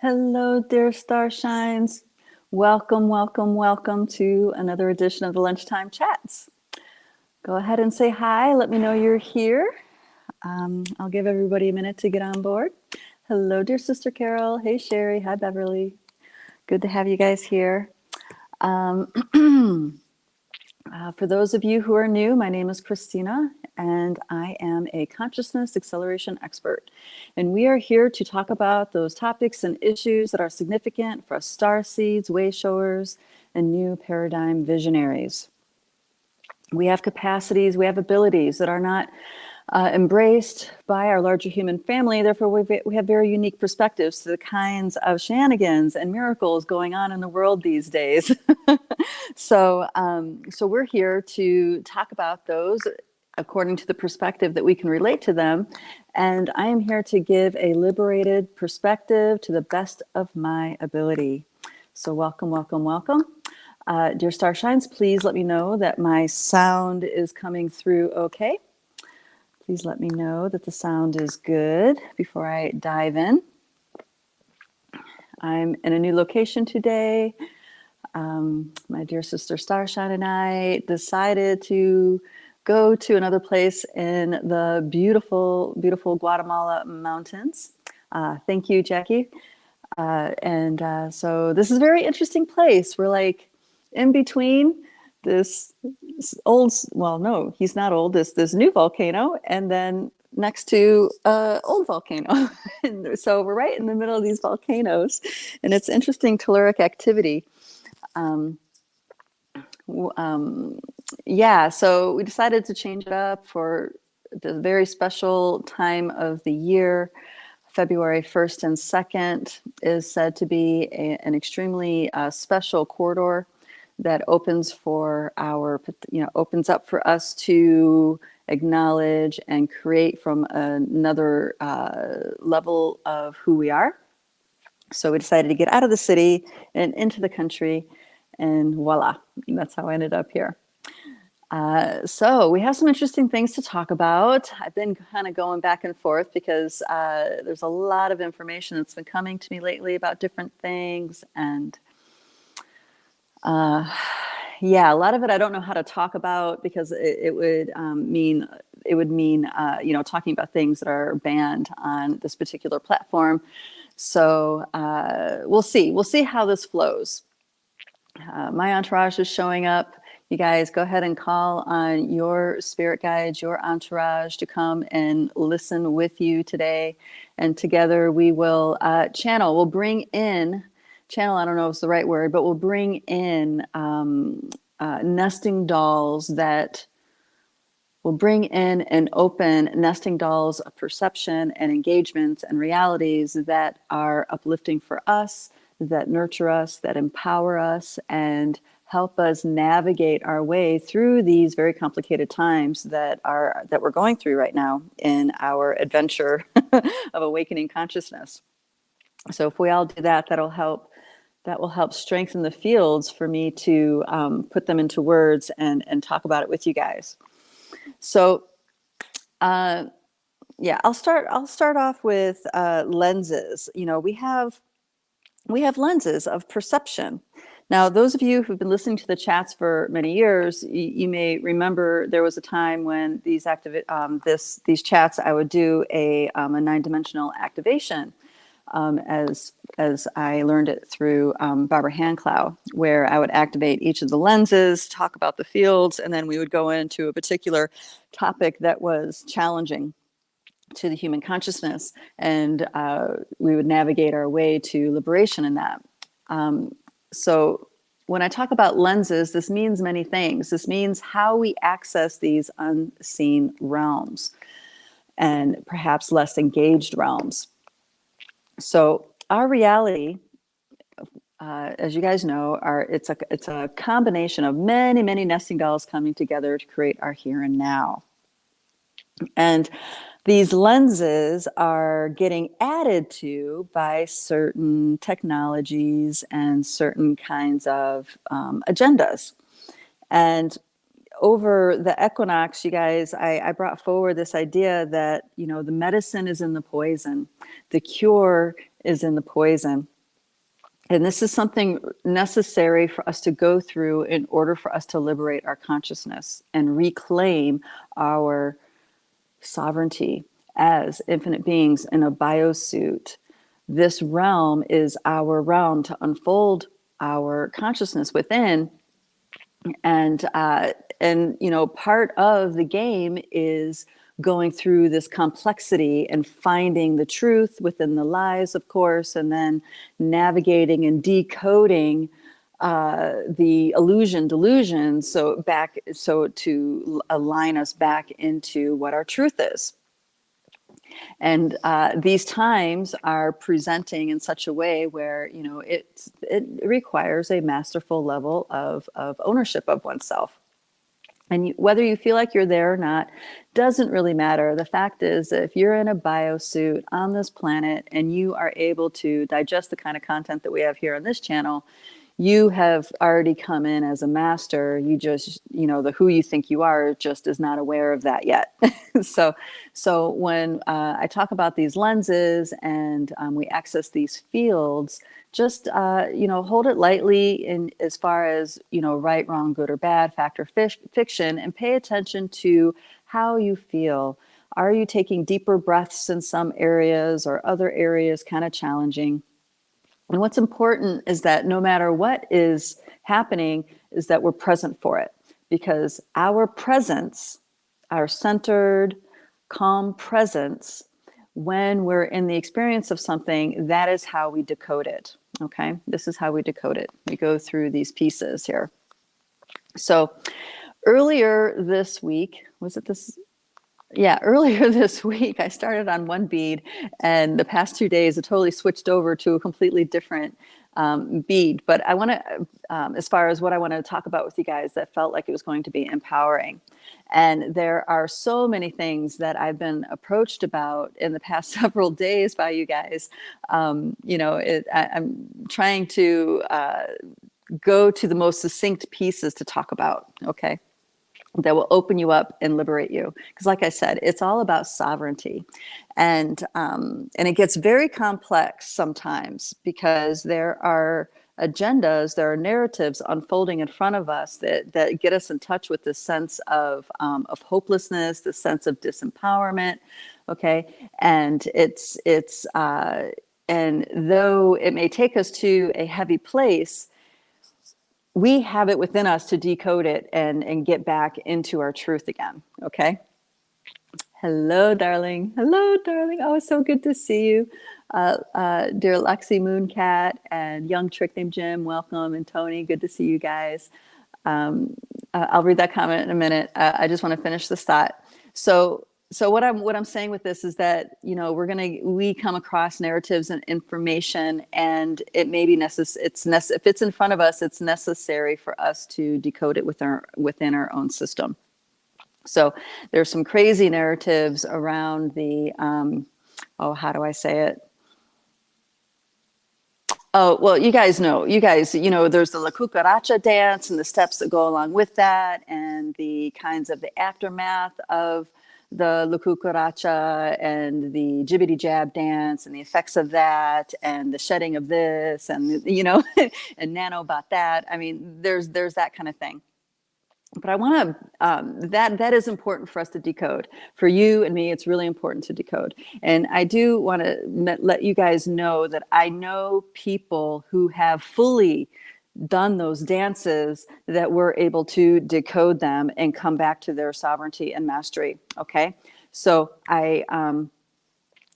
Hello, dear starshines. Welcome, welcome, welcome to another edition of the Lunchtime Chats. Go ahead and say hi. Let me know you're here. I'll give everybody a minute to get on board. Hello, dear Sister Carol. Hey, Sherry. Hi, Beverly. Good to have you guys here. For those of you who are new, my name is Christina, and I am a consciousness acceleration expert. And we are here to talk about those topics and issues that are significant for us star seeds, way showers, and new paradigm visionaries. We have capacities, we have abilities that are not embraced by our larger human family. Therefore, we have very unique perspectives to the kinds of shenanigans and miracles going on in the world these days. So we're here to talk about those according to the perspective that we can relate to them. And I am here to give a liberated perspective to the best of my ability. So welcome, welcome, welcome. Dear Starshines, please let me know that my sound is coming through okay. Please let me know that the sound is good before I dive in. I'm in a new location today. My dear sister Starshine and I decided to go to another place in the beautiful, beautiful Guatemala mountains. Thank you, Jackie. So this is a very interesting place. We're like in between this old, well, no, he's not old, this new volcano, and then next to old volcano. And so we're right in the middle of these volcanoes, and it's interesting telluric activity. Yeah, so we decided to change it up for the very special time of the year. February 1st and 2nd is said to be an extremely special corridor that opens for opens up for us to acknowledge and create from another level of who we are. So we decided to get out of the city and into the country, and voila, that's how I ended up here. So we have some interesting things to talk about. I've been kind of going back and forth because there's a lot of information that's been coming to me lately about different things, and yeah, a lot of it I don't know how to talk about because it would mean talking about things that are banned on this particular platform. So we'll see how this flows. My entourage is showing up. You guys go ahead and call on your spirit guides, your entourage to come and listen with you today. And together we will channel. We'll bring in, channel, I don't know if it's the right word, but we'll bring in nesting dolls that will bring in and open nesting dolls of perception and engagements and realities that are uplifting for us, that nurture us, that empower us, and help us navigate our way through these very complicated times that we're going through right now in our adventure of awakening consciousness. So if we all do that, that will help strengthen the fields for me to put them into words and talk about it with you guys. So yeah, I'll start off with lenses. We have lenses of perception. Now, those of you who've been listening to the chats for many years, you may remember there was a time when these chats, I would do a 9-dimensional activation, as I learned it through Barbara Handclough, where I would activate each of the lenses, talk about the fields, and then we would go into a particular topic that was challenging to the human consciousness, and we would navigate our way to liberation in that. So when I talk about lenses, this means many things. This means how we access these unseen realms and perhaps less engaged realms. So our reality, as you guys know, it's a combination of many, many nesting dolls coming together to create our here and now. And these lenses are getting added to by certain technologies and certain kinds of agendas. And over the equinox, you guys, I brought forward this idea that, you know, the medicine is in the poison, the cure is in the poison. And this is something necessary for us to go through in order for us to liberate our consciousness and reclaim our sovereignty as infinite beings in a biosuit. This realm is our realm to unfold our consciousness within. And you know, part of the game is going through this complexity and finding the truth within the lies, of course, and then navigating and decoding the delusions, so to align us back into what our truth is. And these times are presenting in such a way where, you know, it requires a masterful level of ownership of oneself. And whether you feel like you're there or not doesn't really matter. The fact is that if you're in a biosuit on this planet and you are able to digest the kind of content that we have here on this channel, you have already come in as a master. You just, you know, the who you think you are just is not aware of that yet. So when I talk about these lenses and we access these fields, just, you know, hold it lightly in as far as, you know, right, wrong, good or bad, fact or fiction, and pay attention to how you feel. Are you taking deeper breaths in some areas or other areas kind of challenging? And what's important is that no matter what is happening, is that we're present for it, because our presence, our centered, calm presence, when we're in the experience of something, that is how we decode it. Okay, this is how we decode it. We go through these pieces here. So earlier this week, was it this? Yeah, earlier this week, I started on one bead, and the past 2 days, it totally switched over to a completely different bead. But I want to, as far as what I want to talk about with you guys, that felt like it was going to be empowering. And there are so many things that I've been approached about in the past several days by you guys. You know, I'm trying to go to the most succinct pieces to talk about, okay? That will open you up and liberate you. Because like I said, it's all about sovereignty. And it gets very complex sometimes because there are agendas, there are narratives unfolding in front of us that get us in touch with this sense of hopelessness, the sense of disempowerment, okay? And and though it may take us to a heavy place, we have it within us to decode it and get back into our truth again, okay? Hello, darling. Hello, darling. Oh, it's so good to see you. Dear Lexi Mooncat and young trick named Jim, welcome. And Tony, good to see you guys. I'll read that comment in a minute. I just want to finish this thought. So what I'm saying with this is that, you know, we come across narratives and information, and it may be necessary. If it's in front of us, it's necessary for us to decode it within our own system. So there's some crazy narratives around the how do I say it? Oh, well, you guys know, there's the La Cucaracha dance and the steps that go along with that, and the kinds of the aftermath of the La Cucaracha and the jibbity jab dance and the effects of that and the shedding of this and, you know, and nano about that. I mean, there's that kind of thing. But I want to, that is important for us to decode. For you and me, it's really important to decode. And I do want to let you guys know that I know people who have fully done those dances that were able to decode them and come back to their sovereignty and mastery. Okay. So I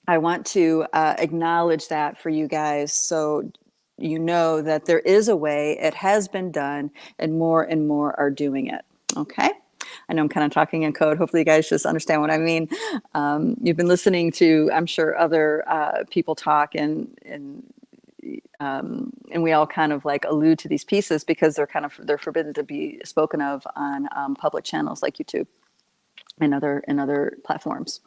want to acknowledge that for you guys. So you know that there is a way, it has been done, and more are doing it. Okay. I know I'm kind of talking in code. Hopefully you guys just understand what I mean. You've been listening to, I'm sure, other people talk and we all kind of like allude to these pieces because they're forbidden to be spoken of on public channels like YouTube and other platforms.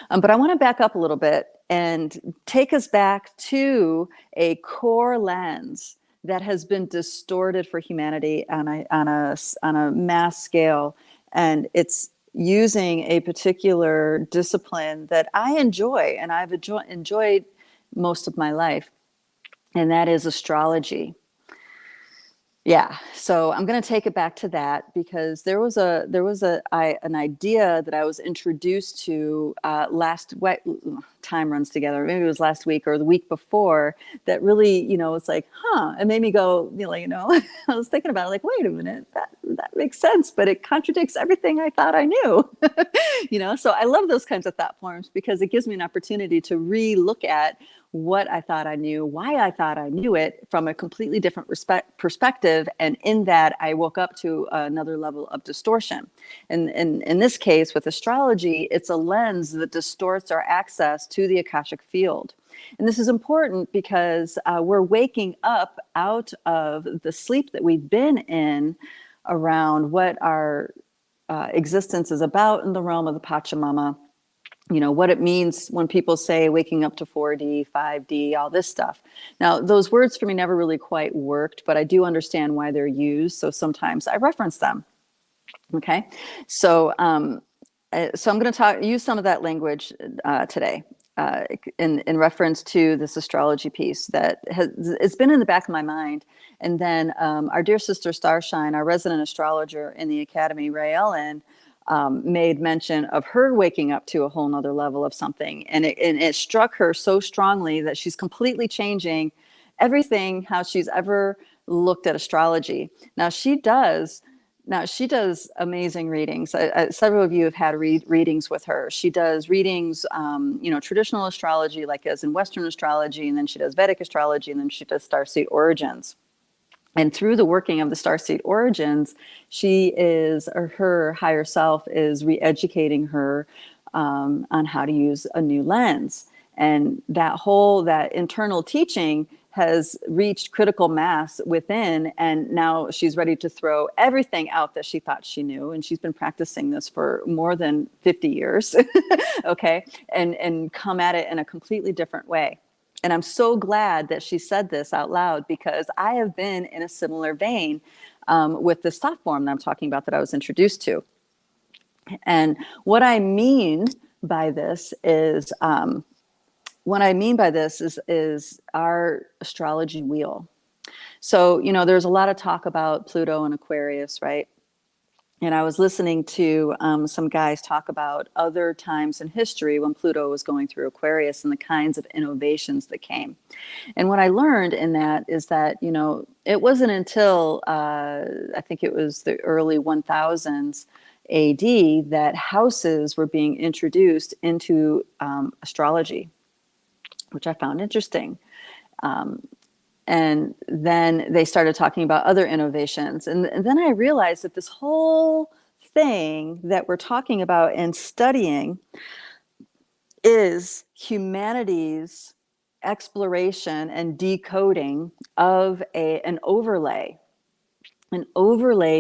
But I want to back up a little bit and take us back to a core lens that has been distorted for humanity on a mass scale. And it's using a particular discipline that I enjoy and I've enjoyed most of my life, and that is astrology. Yeah, so I'm going to take it back to that because an idea that I was introduced to time runs together. Maybe it was last week or the week before that really, it's like, it made me go, I was thinking about it, like, wait a minute, that makes sense, but it contradicts everything I thought I knew. So I love those kinds of thought forms because it gives me an opportunity to re-look at what I thought I knew, why I thought I knew it from a completely different perspective. And in that, I woke up to another level of distortion. And in this case, with astrology, it's a lens that distorts our access to the Akashic field. And this is important because we're waking up out of the sleep that we've been in around what our existence is about in the realm of the Pachamama. What it means when people say waking up to 4D, 5D, all this stuff. Now, those words for me never really quite worked, but I do understand why they're used. So sometimes I reference them. Okay. So, I'm going to use some of that language today in reference to this astrology piece that it's been in the back of my mind. And then our dear sister Starshine, our resident astrologer in the Academy, Ray Ellen, made mention of her waking up to a whole nother level of something. And it struck her so strongly that she's completely changing everything, how she's ever looked at astrology. Now she does amazing readings. Several of you have had readings with her. She does readings, traditional astrology, like as in Western astrology, and then she does Vedic astrology, and then she does starseed origins. And through the working of the starseed origins, her higher self is re-educating her on how to use a new lens. And that internal teaching has reached critical mass within, and now she's ready to throw everything out that she thought she knew. And she's been practicing this for more than 50 years, okay, and come at it in a completely different way. And I'm so glad that she said this out loud because I have been in a similar vein with this thought form that I'm talking about that I was introduced to. And what I mean by this is our astrology wheel. So, there's a lot of talk about Pluto and Aquarius, right? And I was listening to some guys talk about other times in history when Pluto was going through Aquarius and the kinds of innovations that came. And what I learned in that is that, it wasn't until I think it was the early 1000s AD that houses were being introduced into astrology, which I found interesting. And then they started talking about other innovations. And then I realized that this whole thing that we're talking about and studying is humanity's exploration and decoding of an overlay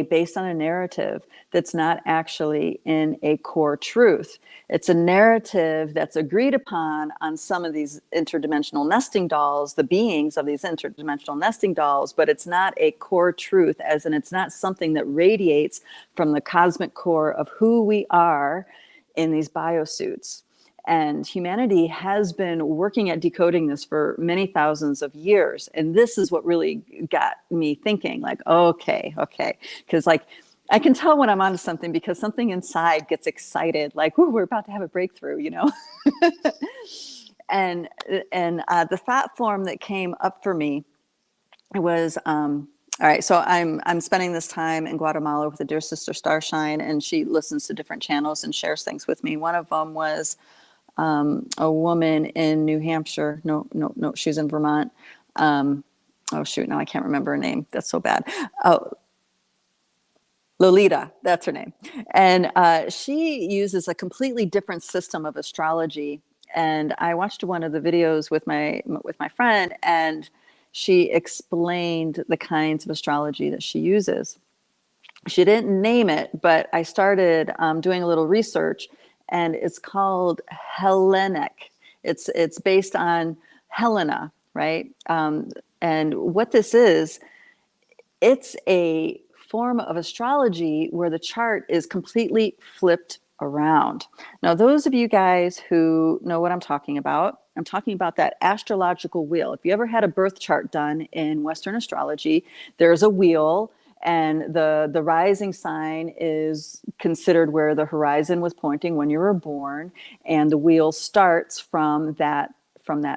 based on a narrative that's not actually in a core truth. It's a narrative that's agreed upon on some of these interdimensional nesting dolls, the beings of these interdimensional nesting dolls, but it's not a core truth, as in it's not something that radiates from the cosmic core of who we are in these biosuits. And humanity has been working at decoding this for many thousands of years. And this is what really got me thinking, like, okay. Because I can tell when I'm onto something because something inside gets excited, like, ooh, we're about to have a breakthrough, And the thought form that came up for me was, all right, so I'm spending this time in Guatemala with a dear sister Starshine, and she listens to different channels and shares things with me. One of them was a woman in New Hampshire. No, she's in Vermont. Oh shoot, now I can't remember her name. That's so bad. Oh, Lolita, that's her name. And she uses a completely different system of astrology. And I watched one of the videos with my friend, and she explained the kinds of astrology that she uses. She didn't name it, but I started doing a little research, and it's called Hellenic. It's based on Helena, right? And what this is, it's a form of astrology where the chart is completely flipped around. Now, those of you guys who know what I'm talking about that astrological wheel. If you ever had a birth chart done in Western astrology, there's a wheel, and the rising sign is considered where the horizon was pointing when you were born, and the wheel starts from that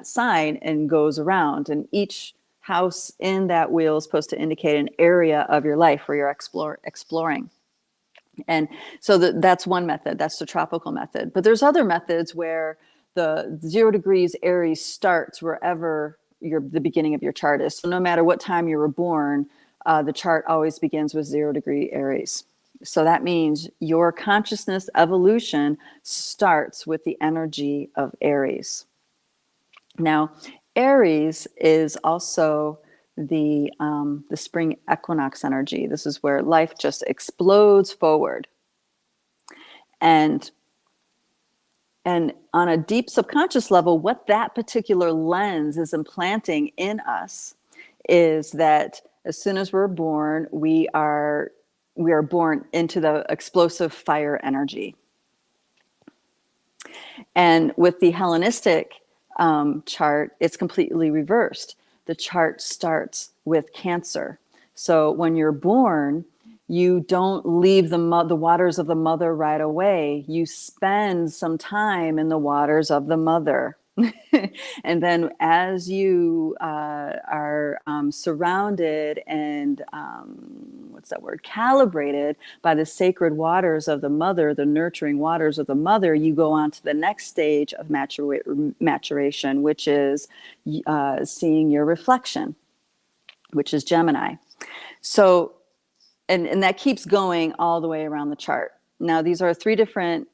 sign and goes around, and each house in that wheel is supposed to indicate an area of your life where you're exploring. And so that's one method. That's the tropical method. But there's other methods where the 0 degrees Aries starts wherever the beginning of your chart is. So no matter what time you were born, the chart always begins with 0 degree Aries. So that means your consciousness evolution starts with the energy of Aries. Now, Aries is also the spring equinox energy. This is where life just explodes forward. And on a deep subconscious level, what that particular lens is implanting in us is that as soon as we're born, we are born into the explosive fire energy. And with the Hellenistic chart, it's completely reversed. The chart starts with Cancer. So when you're born, you don't leave the waters of the mother right away. You spend some time in the waters of the mother. And then as you are surrounded and calibrated by the sacred waters of the mother, the nurturing waters of the mother, you go on to the next stage of maturation, which is seeing your reflection, which is Gemini. So, and that keeps going all the way around the chart. Now, these are 3 different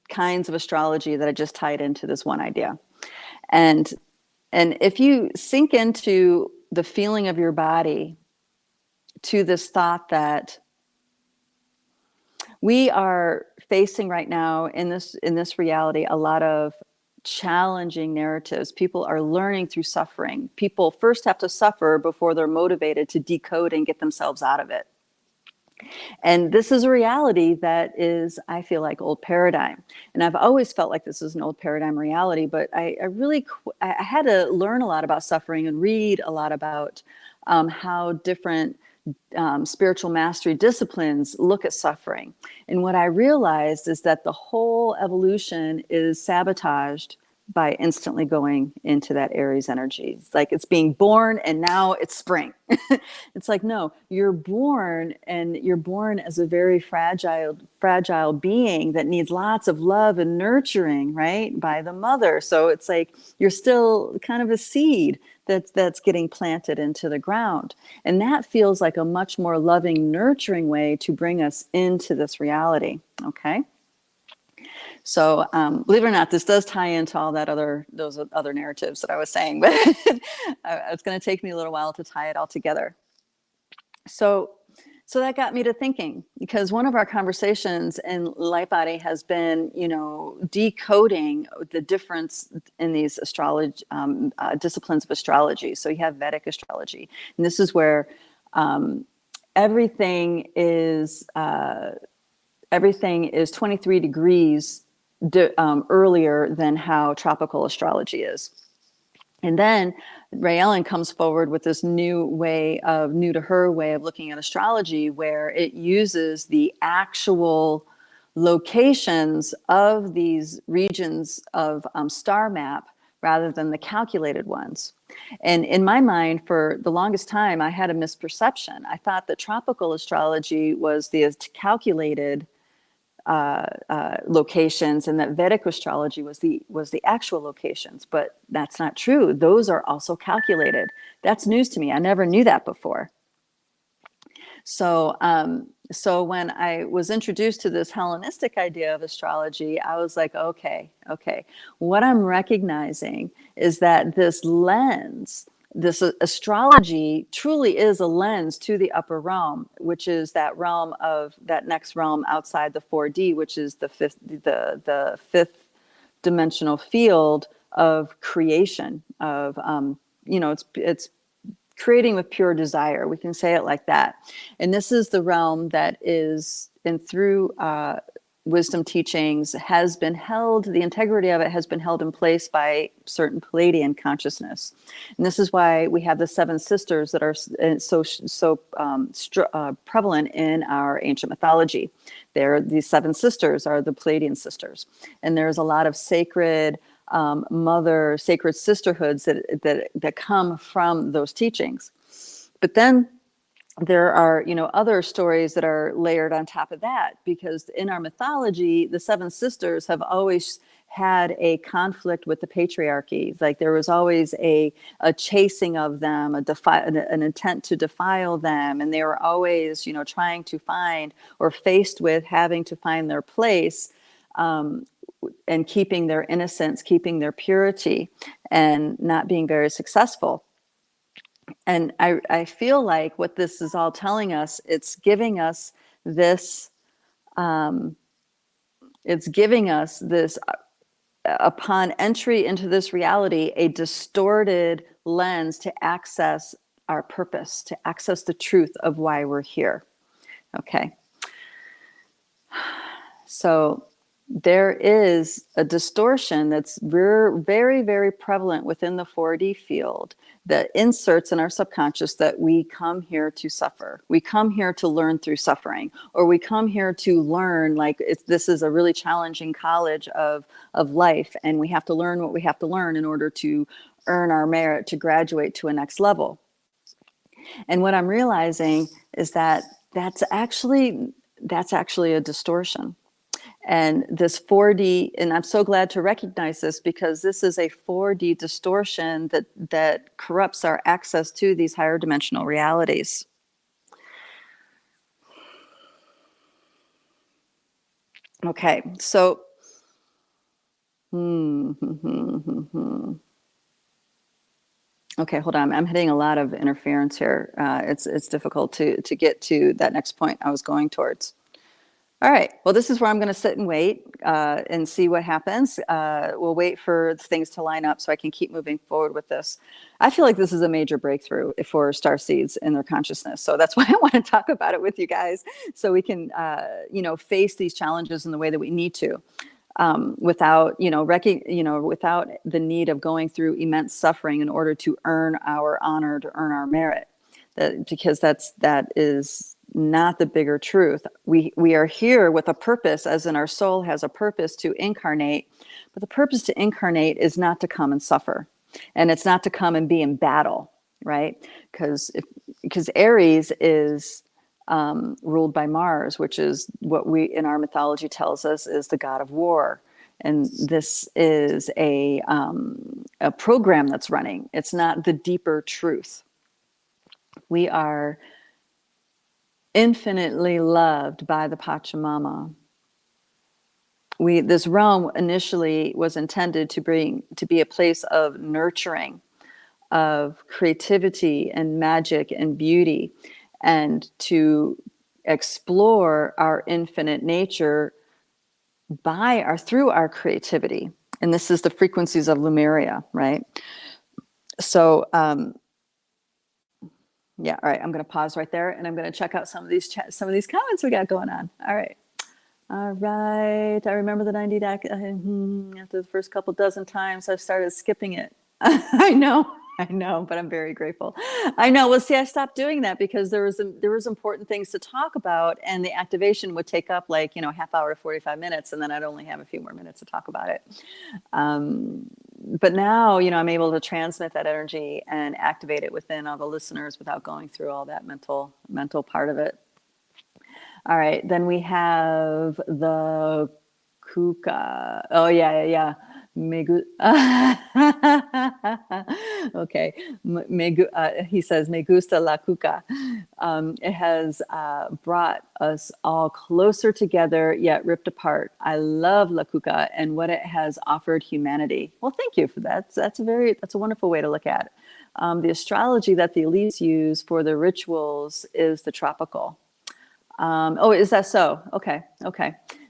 kinds of astrology that I just tied into this one idea. And if you sink into the feeling of your body to this thought that we are facing right now in this reality a lot of challenging narratives. People are learning through suffering. People first have to suffer before they're motivated to decode and get themselves out of it. And this is a reality that is, I feel like, old paradigm. And I've always felt like this is an old paradigm reality, but I had to learn a lot about suffering and read a lot about how different spiritual mastery disciplines look at suffering. And what I realized is that the whole evolution is sabotaged by instantly going into that Aries energy. It's like it's being born and now it's spring. It's like, no, you're born as a very fragile being that needs lots of love and nurturing, right, by the mother. So it's like you're still kind of a seed that's getting planted into the ground. And that feels like a much more loving, nurturing way to bring us into this reality, okay? So believe it or not, this does tie into all those other narratives that I was saying, but it's going to take me a little while to tie it all together. So that got me to thinking, because one of our conversations in Light Body has been, decoding the difference in these astrology disciplines of astrology. So you have Vedic astrology, and this is where everything is 23 degrees earlier than how tropical astrology is. And then Ray Ellen comes forward with this new to her way of looking at astrology, where it uses the actual locations of these regions of star map rather than the calculated ones. And in my mind, for the longest time, I had a misperception. I thought that tropical astrology was the calculated locations, and that Vedic astrology was the actual locations, but that's not true. Those are also calculated. That's news to me. I never knew that before. So when I was introduced to this Hellenistic idea of astrology, I was like, okay. What I'm recognizing is that this lens, this astrology truly is a lens to the upper realm, which is that next realm outside the 4D, which is the fifth dimensional field of creation of, it's creating with pure desire. We can say it like that. And this is the realm that is, and through wisdom teachings, has been held, the integrity of it has been held in place by certain Palladian consciousness. And this is why we have the seven sisters that are so prevalent in our ancient mythology. These seven sisters are the Palladian sisters. And there's a lot of sacred sacred sisterhoods that come from those teachings. But then there are, other stories that are layered on top of that, because in our mythology, the seven sisters have always had a conflict with the patriarchy. Like there was always a chasing of them, an intent to defile them. And they were always, trying to find, or faced with having to find their place, and keeping their innocence, keeping their purity, and not being very successful. And I feel like what this is all telling us, it's giving us this, upon entry into this reality, a distorted lens to access our purpose, to access the truth of why we're here. Okay. So there is a distortion that's very, very prevalent within the 4D field that inserts in our subconscious that we come here to suffer. We come here to learn through suffering, or we come here to learn, like this is a really challenging college of life, and we have to learn what we have to learn in order to earn our merit to graduate to a next level. And what I'm realizing is that that's actually a distortion. And this 4D, and I'm so glad to recognize this, because this is a 4D distortion that corrupts our access to these higher dimensional realities. Okay, so okay, hold on. I'm hitting a lot of interference here. It's difficult to get to that next point I was going towards. All right. Well, this is where I'm going to sit and wait and see what happens. We'll wait for things to line up so I can keep moving forward with this. I feel like this is a major breakthrough for starseeds in their consciousness. So that's why I want to talk about it with you guys, so we can, face these challenges in the way that we need to, without the need of going through immense suffering in order to earn our honor, to earn our merit. Because that is not the bigger truth. We are here with a purpose, as in our soul has a purpose to incarnate, but the purpose to incarnate is not to come and suffer, and it's not to come and be in battle, right? Because Aries is ruled by Mars, which is what we in our mythology tells us is the god of war. And this is a program that's running. It's not the deeper truth. We are infinitely loved by the Pachamama. This realm initially was intended to be a place of nurturing, of creativity and magic and beauty, and to explore our infinite nature through our creativity. And this is the frequencies of Lemuria, right? So, yeah, all right, I'm going to pause right there, and I'm going to check out some of these comments we got going on. All right. I remember the 90 deck. After the first couple dozen times, I started skipping it. I know, but I'm very grateful. I know. Well, see, I stopped doing that because there was important things to talk about, and the activation would take up half hour to 45 minutes, and then I'd only have a few more minutes to talk about it. But now, I'm able to transmit that energy and activate it within all the listeners without going through all that mental part of it. All right, then we have the Kuka. Oh, yeah. Okay. He says, me gusta la Kuka. It has brought us all closer together, yet ripped apart. I love la Kuka and what it has offered humanity. Well, thank you for that. That's a wonderful way to look at it. The astrology that the elites use for their rituals is the tropical. Oh, is that so? Okay.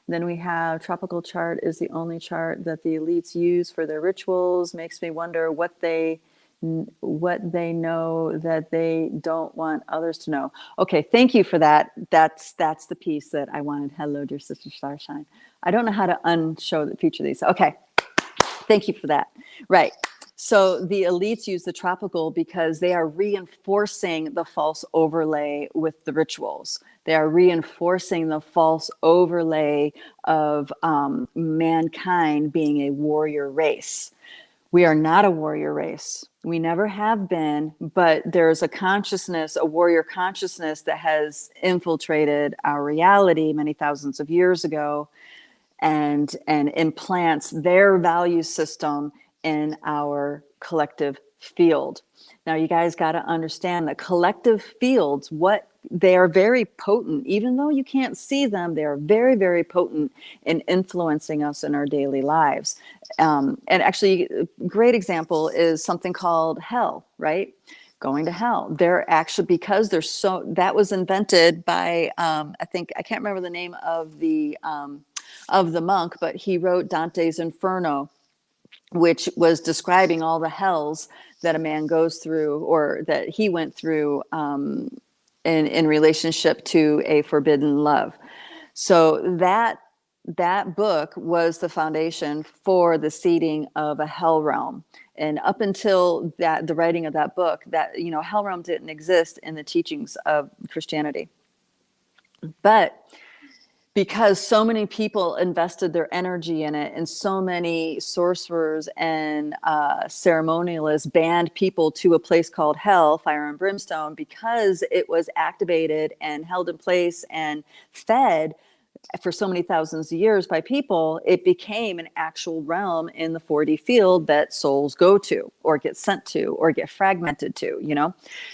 Then we have tropical chart is the only chart that the elites use for their rituals. Makes me wonder what they what they know that they don't want others to know. Okay, thank you for that. That's the piece that I wanted. Hello, dear sister Starshine. I don't know how to unshow the feature these. Okay, thank you for that. Right. So the elites use the tropical because they are reinforcing the false overlay with the rituals. They are reinforcing the false overlay of mankind being a warrior race. We are not a warrior race. We never have been, but there's a consciousness, a warrior consciousness that has infiltrated our reality many thousands of years ago and implants their value system in our collective field. Now, you guys got to understand that collective fields, they are very potent, even though you can't see them, they are very, very potent in influencing us in our daily lives. And actually, a great example is something called hell, right? Going to hell. They're actually, because they're so, that was invented by, I can't remember the name of the monk, but he wrote Dante's Inferno, which was describing all the hells that a man goes through, or that he went through in relationship to a forbidden love. So that book was the foundation for the seeding of a hell realm. And up until the writing of that book, hell realm didn't exist in the teachings of Christianity. But because so many people invested their energy in it, and so many sorcerers and ceremonialists banned people to a place called hell, fire and brimstone, because it was activated and held in place and fed for so many thousands of years by people, it became an actual realm in the 4D field that souls go to or get sent to or get fragmented to,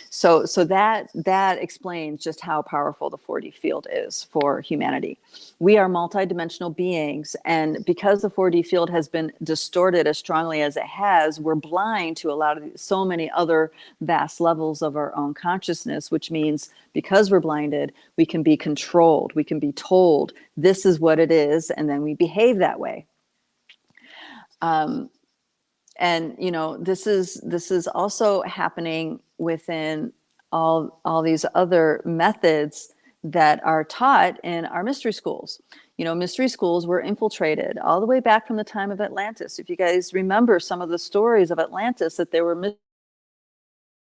So that explains just how powerful the 4D field is for humanity. We are multidimensional beings, and because the 4D field has been distorted as strongly as it has, we're blind to so many other vast levels of our own consciousness, which means because we're blinded, we can be controlled, we can be told this is what it is, and then we behave that way. And this is also happening within all these other methods that are taught in our mystery schools. Mystery schools were infiltrated all the way back from the time of Atlantis. If you guys remember some of the stories of Atlantis, that there were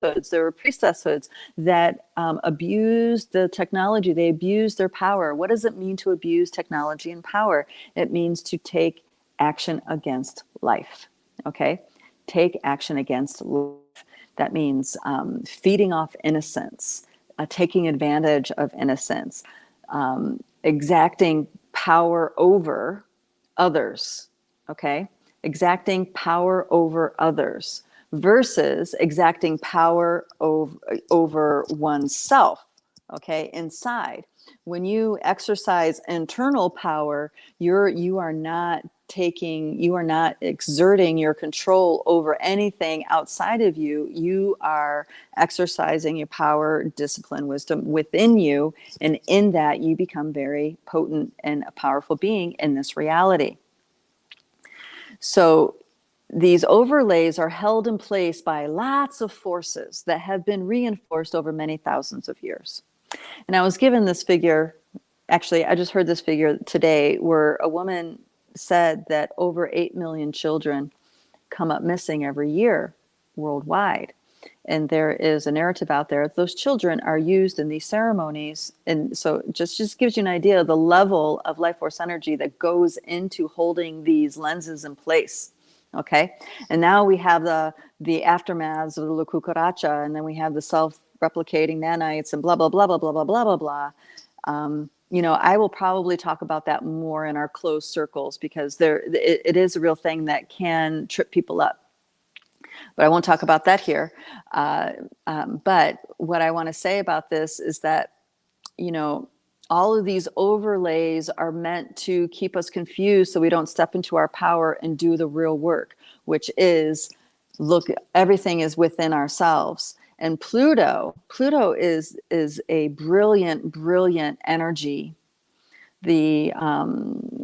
priestesshoods that abused the technology. They abused their power. What does it mean to abuse technology and power? It means to take action against life. Okay? Take action against life. That means feeding off innocence, taking advantage of innocence, exacting power over others. Okay? Exacting power over others versus exacting power over oneself, okay, inside. When you exercise internal power, you are not exerting your control over anything outside of you. You are exercising your power, discipline, wisdom within you, and in that you become very potent and a powerful being in this reality. So these overlays are held in place by lots of forces that have been reinforced over many thousands of years. And I was given this figure, actually, I just heard this figure today, where a woman said that over 8 million children come up missing every year worldwide. And there is a narrative out there. Those children are used in these ceremonies. And so just gives you an idea of the level of life force energy that goes into holding these lenses in place. Okay. And now we have the aftermaths of the La Cucaracha, and then we have the self-replicating nanites and blah, blah, blah, blah, blah, blah, blah, blah, blah. I will probably talk about that more in our closed circles, because it is a real thing that can trip people up. But I won't talk about that here. But what I want to say about this is that, all of these overlays are meant to keep us confused so we don't step into our power and do the real work, which is, look, everything is within ourselves. And Pluto is a brilliant, brilliant energy. The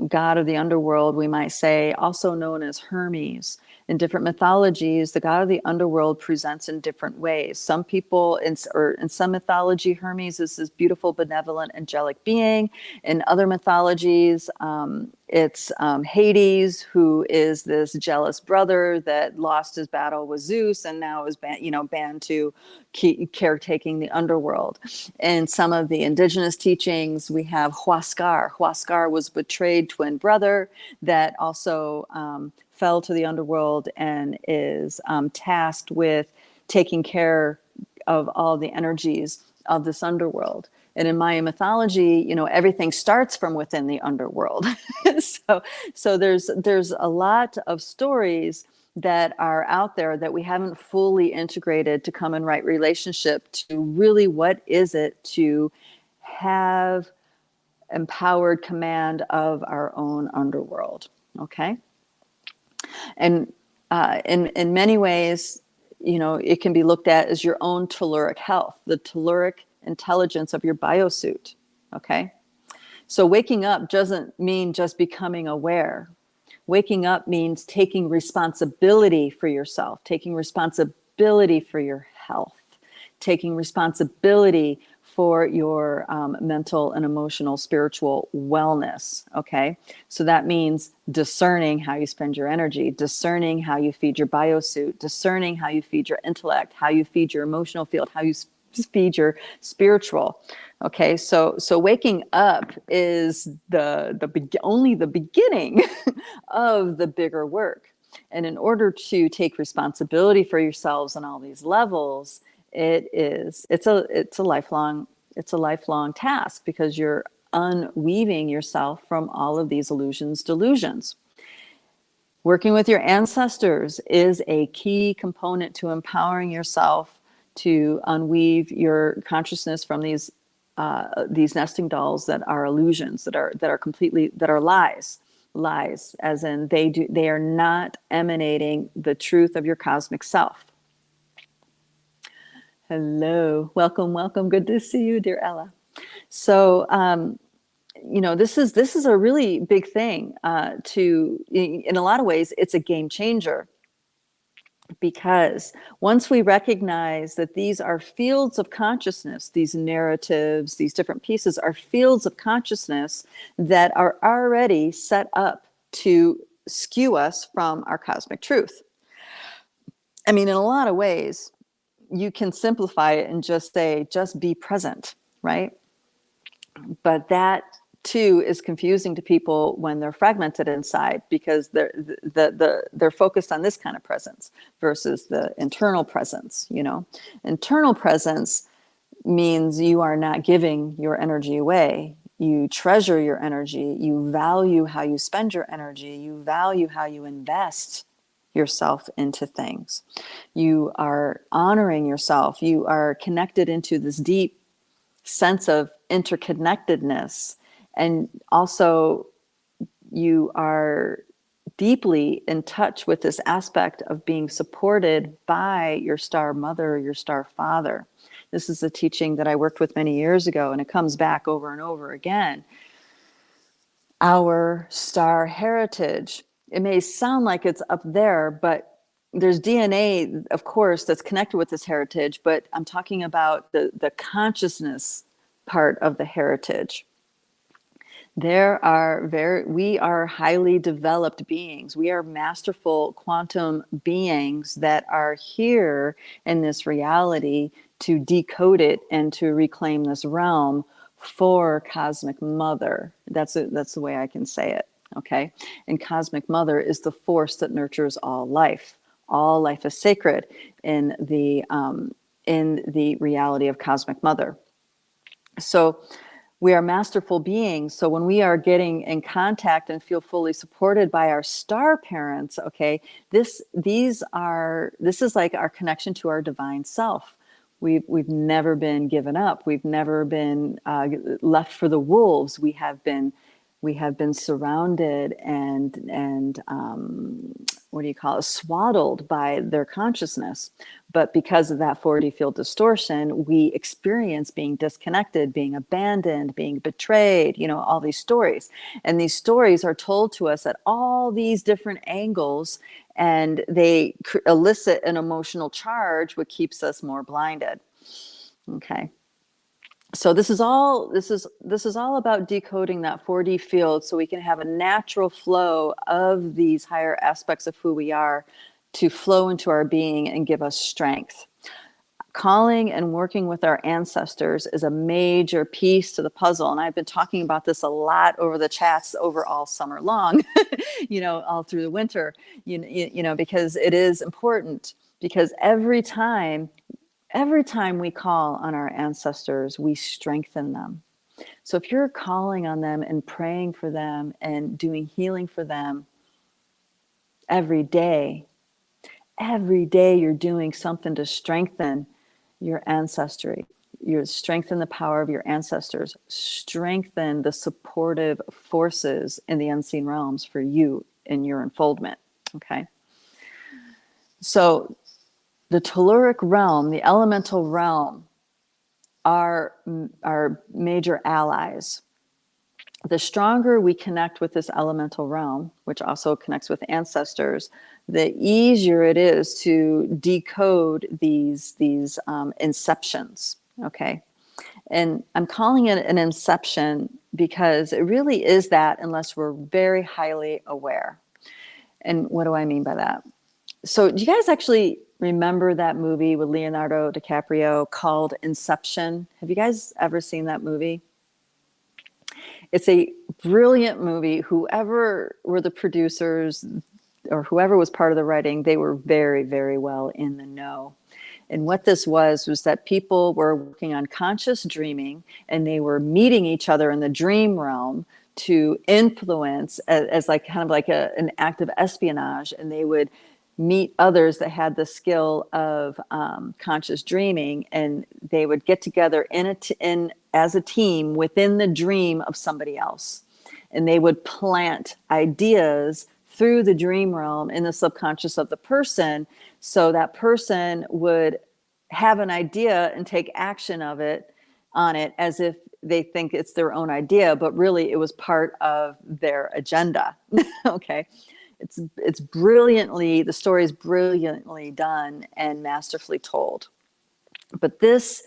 god of the underworld, we might say, also known as Hermes. In different mythologies, the god of the underworld presents in different ways. Some people, in some mythology, Hermes is this beautiful, benevolent, angelic being. In other mythologies, it's Hades, who is this jealous brother that lost his battle with Zeus and now is banned to caretaking the underworld. In some of the indigenous teachings, we have Huascar. Huascar was betrayed twin brother that also fell to the underworld and is tasked with taking care of all the energies of this underworld. And in Mayan mythology, everything starts from within the underworld. so there's a lot of stories that are out there that we haven't fully integrated to come in right relationship to really what is it to have empowered command of our own underworld. Okay. And in many ways, it can be looked at as your own telluric health, the telluric intelligence of your biosuit. Okay. So waking up doesn't mean just becoming aware. Waking up means taking responsibility for yourself, taking responsibility for your health, taking responsibility for your mental and emotional, spiritual wellness. Okay. So that means discerning how you spend your energy, discerning how you feed your biosuit, discerning how you feed your intellect, how you feed your emotional field, how you feed your spiritual. Okay. So waking up is only the beginning of the bigger work. And in order to take responsibility for yourselves on all these levels, it's a lifelong task, because you're unweaving yourself from all of these illusions, delusions. Working with your ancestors is a key component to empowering yourself to unweave your consciousness from these nesting dolls that are illusions, that are lies, as in they are not emanating the truth of your cosmic self. Hello, welcome. Good to see you, dear Ella. So, this is a really big thing. In a lot of ways, it's a game changer, because once we recognize that these are fields of consciousness, these narratives, these different pieces are fields of consciousness that are already set up to skew us from our cosmic truth. I mean, in a lot of ways, you can simplify it and just say, just be present, right? But that too is confusing to people when they're fragmented inside, because they're focused on this kind of presence versus the internal presence. Internal presence means you are not giving your energy away. You treasure your energy. You value how you spend your energy. You value how you invest yourself into things. You are honoring yourself. You are connected into this deep sense of interconnectedness. And also, you are deeply in touch with this aspect of being supported by your star mother, your star father. This is a teaching that I worked with many years ago, and it comes back over and over again. Our star heritage. It may sound like it's up there, but there's DNA, of course, that's connected with this heritage, but I'm talking about the consciousness part of the heritage. We are highly developed beings. We are masterful quantum beings that are here in this reality to decode it and to reclaim this realm for Cosmic Mother. That's the way I can say it. Okay. And Cosmic Mother is the force that nurtures all life. All life is sacred in the reality of Cosmic Mother. So we are masterful beings. So when we are getting in contact and feel fully supported by our star parents, okay, this is like our connection to our divine self. We've never been given up. We've never been left for the wolves. We have been surrounded and what do you call it, swaddled by their consciousness. But because of that 4D field distortion, we experience being disconnected, being abandoned, being betrayed, all these stories. And these stories are told to us at all these different angles, and they elicit an emotional charge, which keeps us more blinded. Okay. So this is all about decoding that 4D field so we can have a natural flow of these higher aspects of who we are to flow into our being and give us strength. Calling and working with our ancestors is a major piece to the puzzle. And I've been talking about this a lot over the chats over all summer long, all through the winter, because it is important, because every time we call on our ancestors, we strengthen them. So if you're calling on them and praying for them and doing healing for them every day you're doing something to strengthen your ancestry. You strengthen the power of your ancestors, strengthen the supportive forces in the unseen realms for you in your unfoldment. Okay. So the telluric realm, the elemental realm, are our major allies. The stronger we connect with this elemental realm, which also connects with ancestors, the easier it is to decode these inceptions. Okay. And I'm calling it an inception because it really is that, unless we're very highly aware. And what do I mean by that? So do you guys actually remember that movie with Leonardo DiCaprio called Inception? Have you guys ever seen that movie? It's a brilliant movie. Whoever were the producers or whoever was part of the writing, they were very, very well in the know. And what this was that people were working on conscious dreaming, and they were meeting each other in the dream realm to influence as like kind of like an act of espionage. And they would meet others that had the skill of conscious dreaming, and they would get together as a team within the dream of somebody else. And they would plant ideas through the dream realm in the subconscious of the person, so that person would have an idea and take action on it as if they think it's their own idea, but really it was part of their agenda. Okay. It's brilliantly, the story is brilliantly done and masterfully told. But this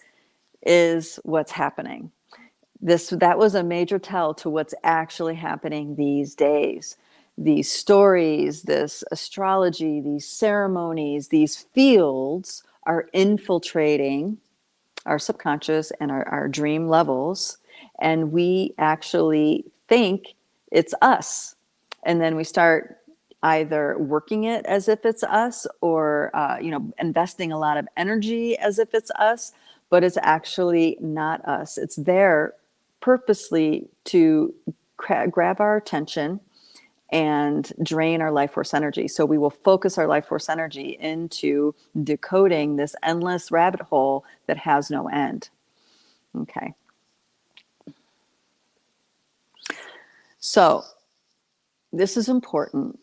is what's happening. That was a major tell to what's actually happening these days. These stories, this astrology, these ceremonies, these fields are infiltrating our subconscious and our dream levels. And we actually think it's us. And then we start either working it as if it's us, or investing a lot of energy as if it's us, but it's actually not us. It's there purposely to grab our attention and drain our life force energy. So we will focus our life force energy into decoding this endless rabbit hole that has no end. Okay. So this is important,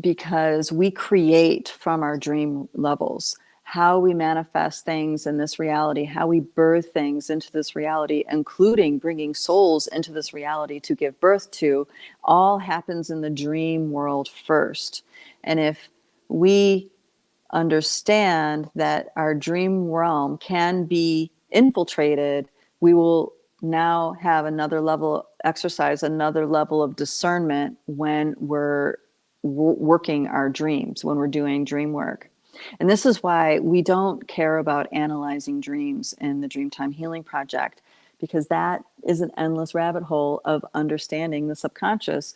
because we create from our dream levels. How we manifest things in this reality, how we birth things into this reality, including bringing souls into this reality to give birth to, all happens in the dream world first. And if we understand that our dream realm can be infiltrated, we will now have another level of discernment when we're working our dreams, when we're doing dream work. And this is why we don't care about analyzing dreams in the Dreamtime Healing Project, because that is an endless rabbit hole of understanding the subconscious.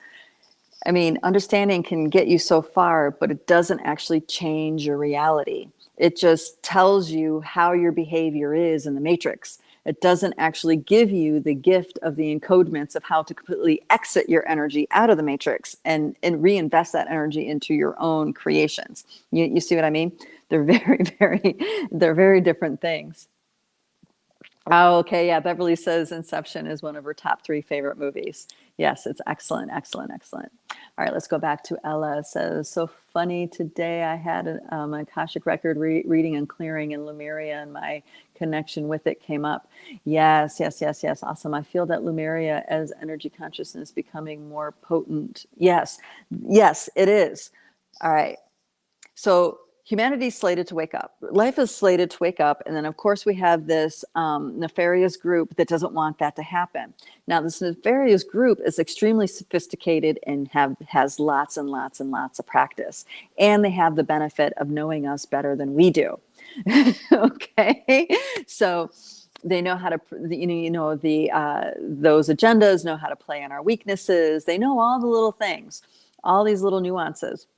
I mean, understanding can get you so far, but it doesn't actually change your reality. It just tells you how your behavior is in the matrix. It doesn't actually give you the gift of the encodements of how to completely exit your energy out of the matrix and reinvest that energy into your own creations. You see what I mean? They're very, very different things. Oh, okay. Yeah. Beverly says Inception is one of her top 3 favorite movies. Yes, it's excellent, excellent, excellent. All right, let's go back to Ella. It says, so funny today. I had an Akashic record reading and clearing in Lemuria, and my connection with it came up. Yes, yes, yes, yes. Awesome. I feel that Lemuria as energy consciousness becoming more potent. Yes, yes, it is. All right. So humanity's slated to wake up. Life is slated to wake up. And then, of course, we have this nefarious group that doesn't want that to happen. Now, this nefarious group is extremely sophisticated and has lots and lots and lots of practice. And they have the benefit of knowing us better than we do. Okay. So they know how to, those agendas know how to play on our weaknesses. They know all the little things, all these little nuances.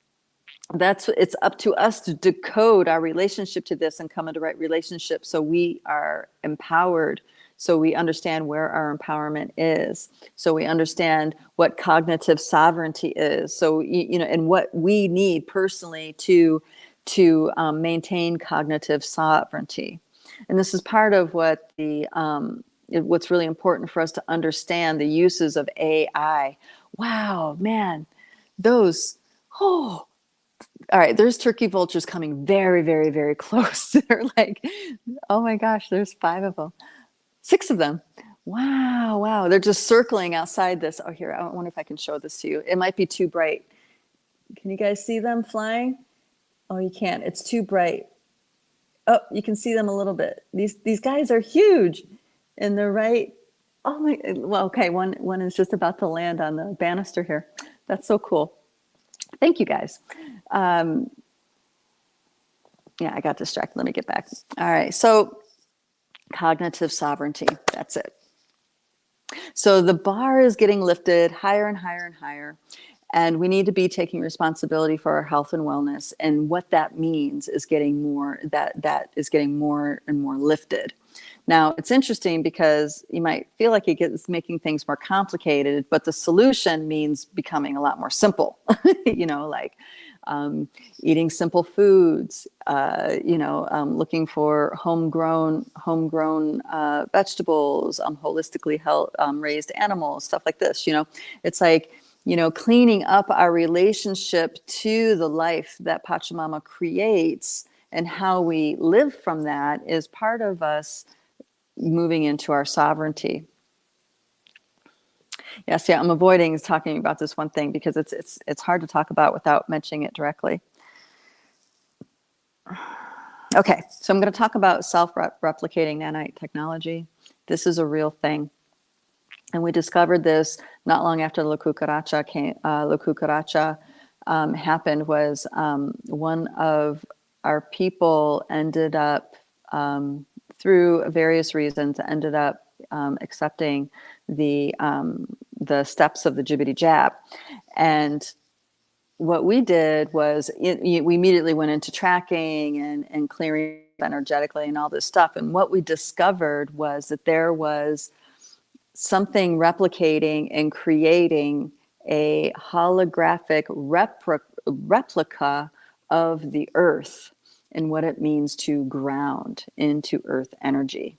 It's up to us to decode our relationship to this and come into right relationship, so we are empowered, so we understand where our empowerment is, so we understand what cognitive sovereignty is, so and what we need personally to maintain cognitive sovereignty. And this is part of what what's really important for us to understand, the uses of AI. Wow, man, those, oh, all right, there's turkey vultures coming very, very, very close. They're like, oh my gosh, there's 5 of them, 6 of them. Wow, wow. They're just circling outside this. Oh, here, I wonder if I can show this to you. It might be too bright. Can you guys see them flying? Oh, you can't. It's too bright. Oh, you can see them a little bit. These guys are huge, and they're right. Oh my. Well, okay. One is just about to land on the banister here. That's so cool. Thank you, guys. Yeah, I got distracted. Let me get back. All right. So cognitive sovereignty. That's it. So the bar is getting lifted higher and higher and higher. And we need to be taking responsibility for our health and wellness. And what that means is getting more, that is getting more and more lifted. Now, it's interesting because you might feel like it's making things more complicated, but the solution means becoming a lot more simple, like eating simple foods, looking for homegrown vegetables, holistically raised animals, stuff like this. It's like, cleaning up our relationship to the life that Pachamama creates, and how we live from that is part of us moving into our sovereignty. Yes, yeah, I'm avoiding talking about this one thing because it's hard to talk about without mentioning it directly. Okay, so I'm going to talk about self-replicating nanite technology. This is a real thing. And we discovered this not long after the Kukaracha happened. Was one of our people ended up, through various reasons, ended up accepting the steps of the Jibbity Jab. And what we did was we immediately went into tracking and clearing energetically and all this stuff. And what we discovered was that there was something replicating and creating a holographic replica of the earth and what it means to ground into earth energy.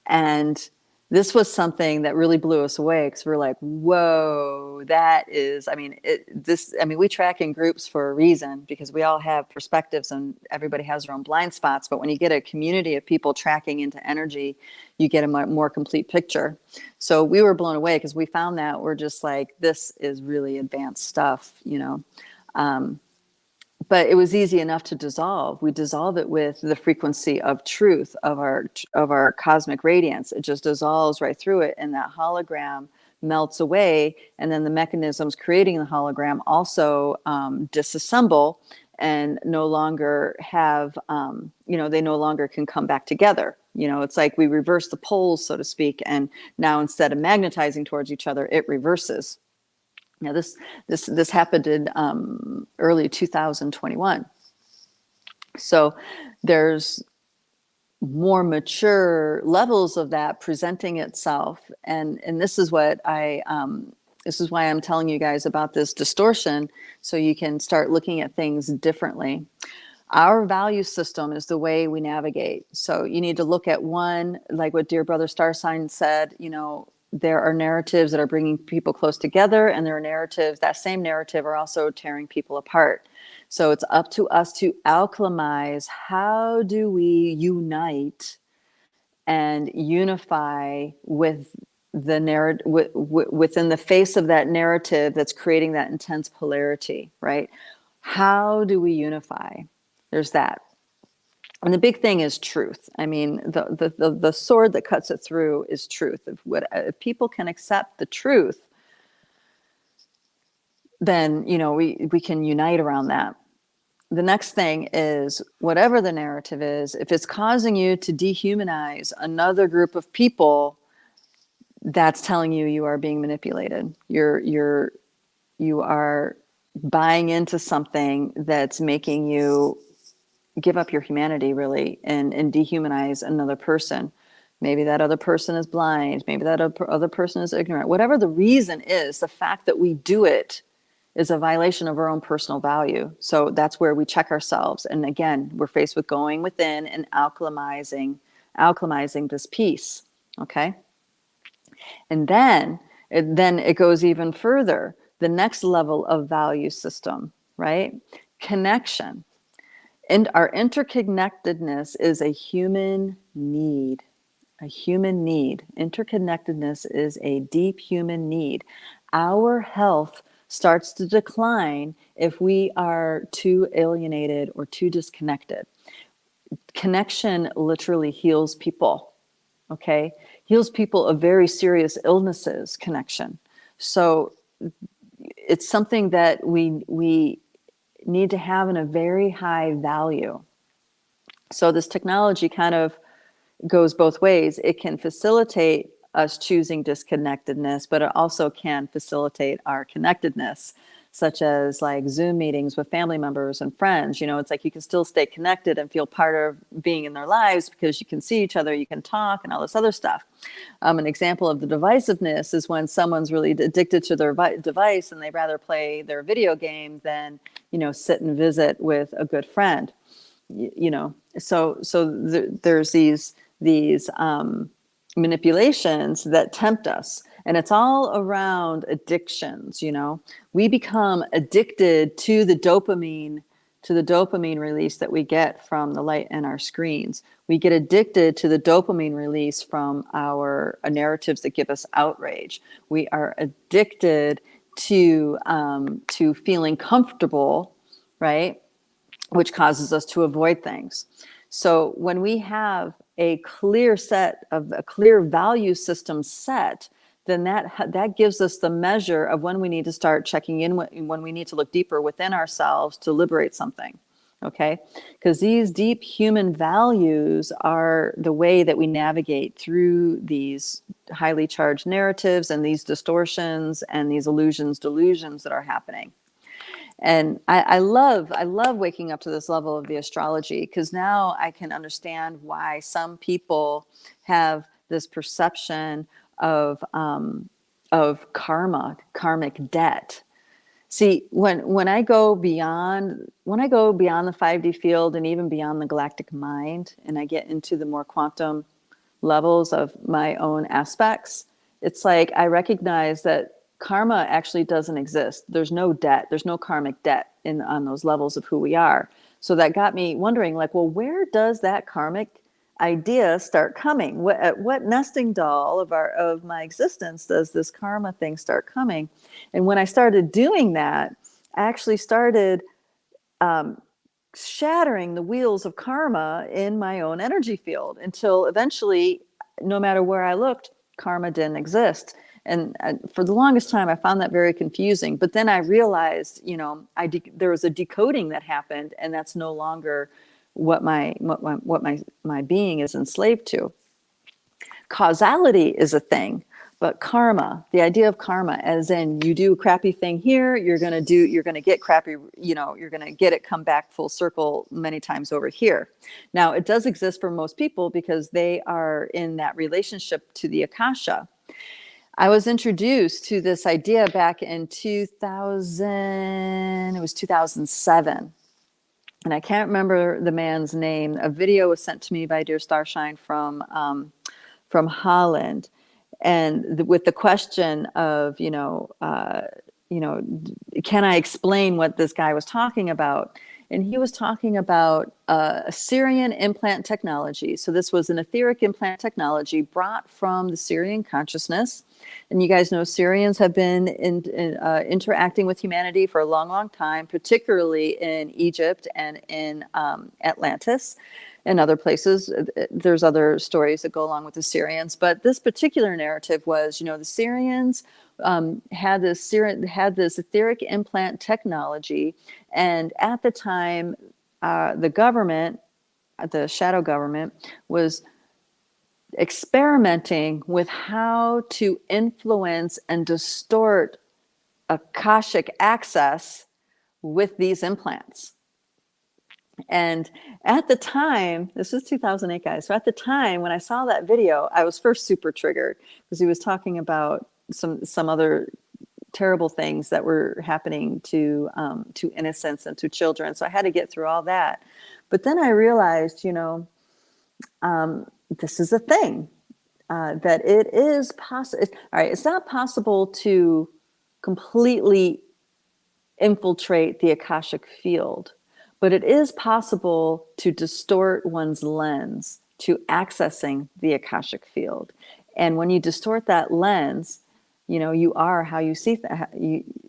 And this was something that really blew us away, because we're like, whoa, that is, we track in groups for a reason, because we all have perspectives and everybody has their own blind spots. But when you get a community of people tracking into energy, you get a more complete picture. So we were blown away because we found that we're just like, this is really advanced stuff, but it was easy enough to dissolve. We dissolve it with the frequency of truth of our cosmic radiance. It just dissolves right through it, and that hologram melts away. And then the mechanisms creating the hologram also disassemble and no longer have, they no longer can come back together. It's like we reverse the poles, so to speak, and now instead of magnetizing towards each other, it reverses. Now, this happened in early 2021. So there's more mature levels of that presenting itself, and this is what this is why I'm telling you guys about this distortion, so you can start looking at things differently. Our value system is the way we navigate. So you need to look at one, like what dear brother star sign said, there are narratives that are bringing people close together, and there are narratives, that same narrative are also tearing people apart. So it's up to us to acclimatize. How do we unite and unify with the narrative, within the face of that narrative that's creating that intense polarity, right? How do we unify? There's that. And the big thing is truth. I mean, the sword that cuts it through is truth. If people can accept the truth, then, we can unite around that. The next thing is, whatever the narrative is, if it's causing you to dehumanize another group of people, that's telling you you are being manipulated. You are buying into something that's making you give up your humanity, really, and dehumanize another person. Maybe that other person is blind. Maybe that other person is ignorant. Whatever the reason is, the fact that we do it is a violation of our own personal value. So that's where we check ourselves. And again, we're faced with going within and alchemizing this piece. Okay. And then it goes even further. The next level of value system, right? Connection. And our interconnectedness is a human need. A human need. Interconnectedness is a deep human need. Our health starts to decline if we are too alienated or too disconnected. Connection literally heals people, okay? Heals people of very serious illnesses, connection. So it's something that we need to have in a very high value. So this technology kind of goes both ways. It can facilitate us choosing disconnectedness, but it also can facilitate our connectedness, such as like Zoom meetings with family members and friends. It's like you can still stay connected and feel part of being in their lives because you can see each other, you can talk, and all this other stuff. An example of the divisiveness is when someone's really addicted to their device and they'd rather play their video game than, sit and visit with a good friend. So there's these manipulations that tempt us, and it's all around addictions. We become addicted to the dopamine release that we get from the light in our screens. We get addicted to the dopamine release from our narratives that give us outrage. We are addicted to feeling comfortable, right? Which causes us to avoid things. So when we have a clear value system set, then that gives us the measure of when we need to start checking in, when we need to look deeper within ourselves to liberate something. Okay? Because these deep human values are the way that we navigate through these highly charged narratives and these distortions and these delusions that are happening. And I love waking up to this level of the astrology, because now I can understand why some people have this perception of karmic debt. See, when I go beyond the 5D field and even beyond the galactic mind, and I get into the more quantum levels of my own aspects, it's like I recognize that karma actually doesn't exist. There's no debt. There's no karmic debt on those levels of who we are. So that got me wondering, like, well, where does that karmic idea start coming? What nesting doll of my existence does this karma thing start coming? And when I started doing that, I actually started shattering the wheels of karma in my own energy field, until eventually, no matter where I looked, karma didn't exist. And for the longest time, I found that very confusing. But then I realized, there was a decoding that happened, and that's no longer what my being is enslaved to. Causality is a thing, but karma, the idea of karma, as in you do a crappy thing here, you're going to get crappy, you're going to get it come back full circle many times over here. Now, it does exist for most people because they are in that relationship to the Akasha. I was introduced to this idea back in 2007. and I can't remember the man's name. A video was sent to me by Dear Starshine from Holland, and with the question of, can I explain what this guy was talking about? And he was talking about a Syrian implant technology. So this was an etheric implant technology brought from the Syrian consciousness. And you guys know Syrians have been interacting with humanity for a long, long time, particularly in Egypt and in Atlantis and other places. There's other stories that go along with the Syrians, but this particular narrative was, the Syrians had this etheric implant technology, and at the time, the government, the shadow government, was experimenting with how to influence and distort Akashic access with these implants. And at the time, this was 2008, guys. So at the time when I saw that video, I was first super triggered because he was talking about some other terrible things that were happening to innocents and to children. So I had to get through all that. But then I realized, this is a thing, that it is possible. All right, it's not possible to completely infiltrate the Akashic field, but it is possible to distort one's lens to accessing the Akashic field. And when you distort that lens, you are how you see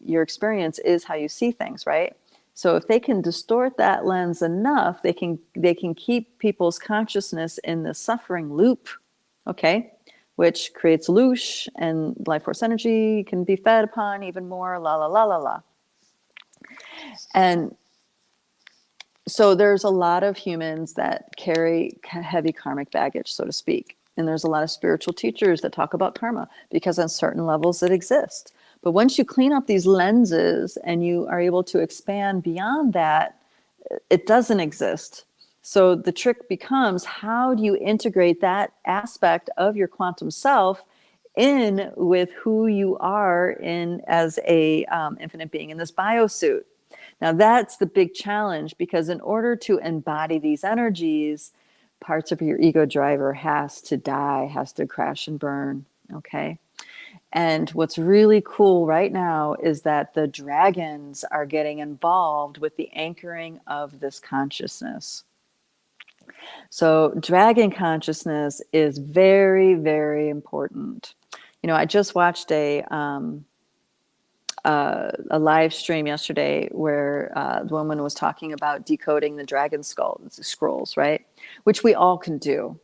your experience is how you see things, right? So if they can distort that lens enough, they can keep people's consciousness in the suffering loop, okay, which creates loosh, and life force energy can be fed upon even more, la la la la la. And so there's a lot of humans that carry heavy karmic baggage, so to speak. And there's a lot of spiritual teachers that talk about karma because on certain levels it exists. But once you clean up these lenses and you are able to expand beyond that, it doesn't exist. So the trick becomes, how do you integrate that aspect of your quantum self in with who you are in as a infinite being in this biosuit? Now that's the big challenge, because in order to embody these energies, parts of your ego driver has to die, has to crash and burn, okay? And what's really cool right now is that the dragons are getting involved with the anchoring of this consciousness. So dragon consciousness is very, very important. I just watched a live stream yesterday where the woman was talking about decoding the dragon scrolls, right? Which we all can do.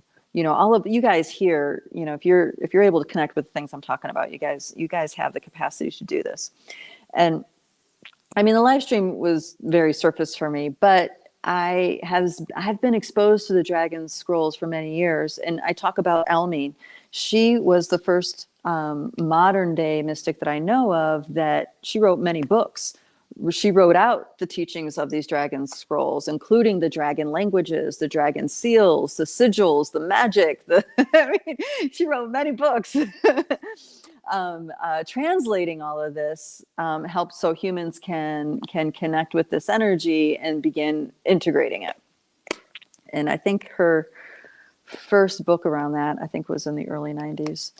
All of you guys here, if you're able to connect with the things I'm talking about, you guys have the capacity to do this. And I mean, the live stream was very surface for me, but I've been exposed to the dragon scrolls for many years, and I talk about Almine. She was the first modern day mystic that I know of that she wrote many books. She wrote out the teachings of these dragon scrolls, including the dragon languages, the dragon seals, the sigils, the magic. She wrote many books. Translating all of this helps so humans can connect with this energy and begin integrating it. And I think her first book around that, I think, was in the early 90s.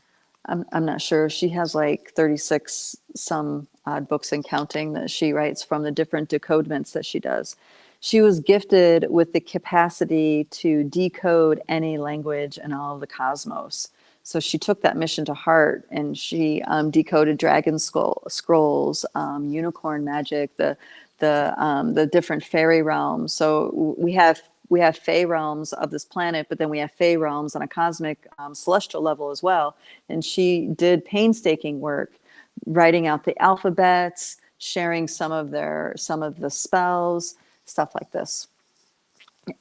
I'm not sure. She has like 36 some odd books and counting that she writes from the different decodements that she does. She was gifted with the capacity to decode any language in all of the cosmos. So she took that mission to heart, and she decoded dragon scrolls, unicorn magic, the different fairy realms. So we have fey realms of this planet, but then we have fey realms on a cosmic celestial level as well. And she did painstaking work writing out the alphabets, sharing some of the spells, stuff like this.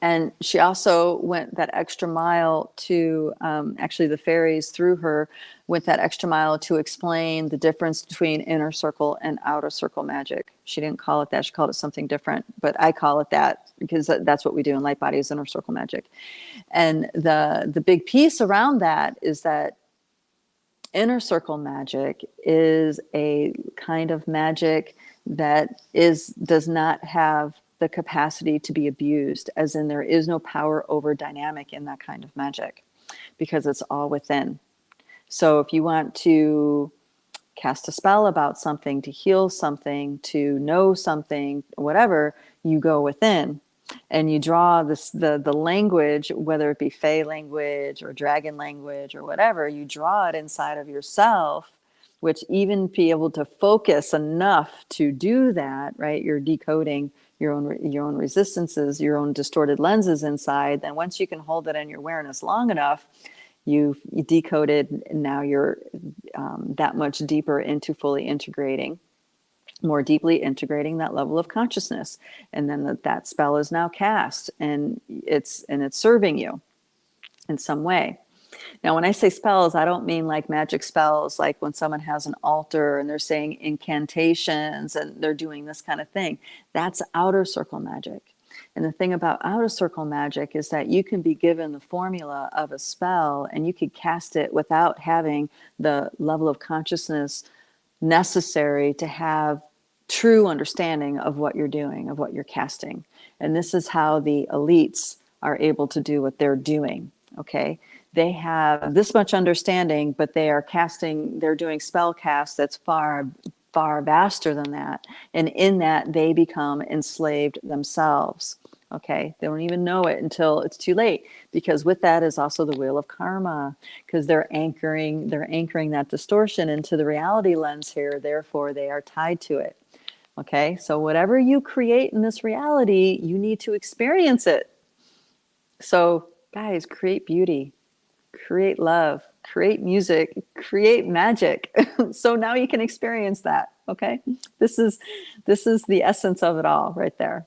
And she also went that extra mile to, actually the fairies through her went that extra mile to explain the difference between inner circle and outer circle magic. She didn't call it that. She called it something different, but I call it that because that's what we do in light bodies, inner circle magic. And the big piece around that is that inner circle magic is a kind of magic that does not have the capacity to be abused, as in there is no power over dynamic in that kind of magic, because it's all within. So if you want to cast a spell about something, to heal something, to know something, whatever, you go within and you draw this, the language, whether it be Fey language or dragon language or whatever, you draw it inside of yourself, which even be able to focus enough to do that, right? You're decoding your own resistances, your own distorted lenses inside. Then once you can hold it in your awareness long enough, you decoded, and now you're that much deeper into fully integrating, more deeply integrating that level of consciousness. And then that spell is now cast, and it's serving you in some way. Now, when I say spells, I don't mean like magic spells, like when someone has an altar and they're saying incantations and they're doing this kind of thing. That's outer circle magic. And the thing about outer circle magic is that you can be given the formula of a spell and you could cast it without having the level of consciousness necessary to have true understanding of what you're doing, of what you're casting. And this is how the elites are able to do what they're doing. Okay. They have this much understanding, but they are casting, they're doing spell casts that's far, far vaster than that. And in that, they become enslaved themselves. Okay. They don't even know it until it's too late, because with that is also the wheel of karma, because they're anchoring that distortion into the reality lens here. Therefore, they are tied to it. Okay. So whatever you create in this reality, you need to experience it. So guys, create beauty, create love, create music, create magic. So now you can experience that. Okay. This is the essence of it all right there.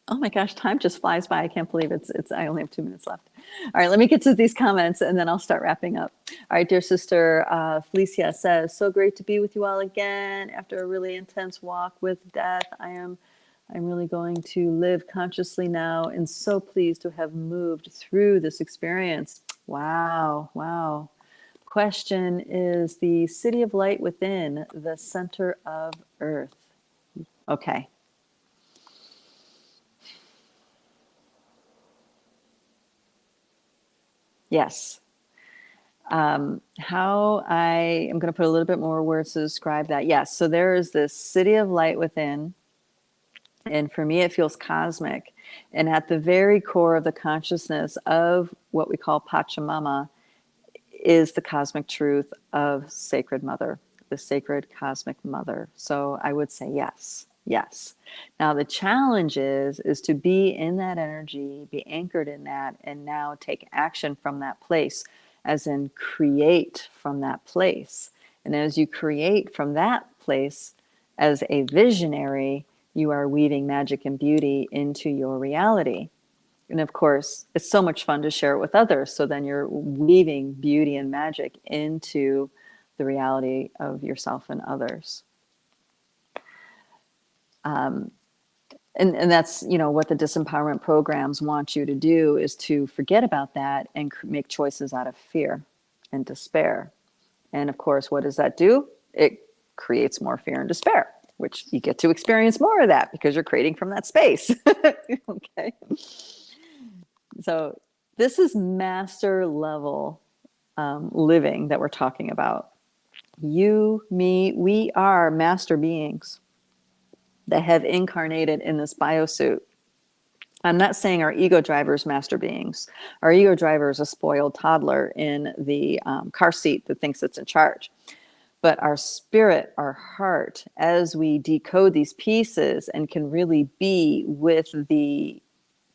Oh my gosh, time just flies by. I can't believe it's I only have 2 minutes left. All right, let me get to these comments and then I'll start wrapping up. All right, dear sister, Felicia says, so great to be with you all again after a really intense walk with death. I'm really going to live consciously now and so pleased to have moved through this experience. Wow, wow. Question, is the city of light within the center of Earth? Okay. Yes. How I am going to put a little bit more words to describe that. Yes. So there is this city of light within. And for me, it feels cosmic. And at the very core of the consciousness of what we call Pachamama is the cosmic truth of Sacred Mother, the sacred cosmic mother. So I would say yes. Yes. Now the challenge is to be in that energy, be anchored in that, and now take action from that place, as in create from that place. And as you create from that place as a visionary, you are weaving magic and beauty into your reality. And of course, it's so much fun to share it with others. So then you're weaving beauty and magic into the reality of yourself and others. And that's, what the disempowerment programs want you to do, is to forget about that and make choices out of fear and despair. And of course, what does that do? It creates more fear and despair, which you get to experience more of that because you're creating from that space. Okay. So this is master level living that we're talking about. You, me, we are master beings that have incarnated in this biosuit. I'm not saying our ego driver is master beings. Our ego driver is a spoiled toddler in the car seat that thinks it's in charge. But our spirit, our heart, as we decode these pieces and can really be with the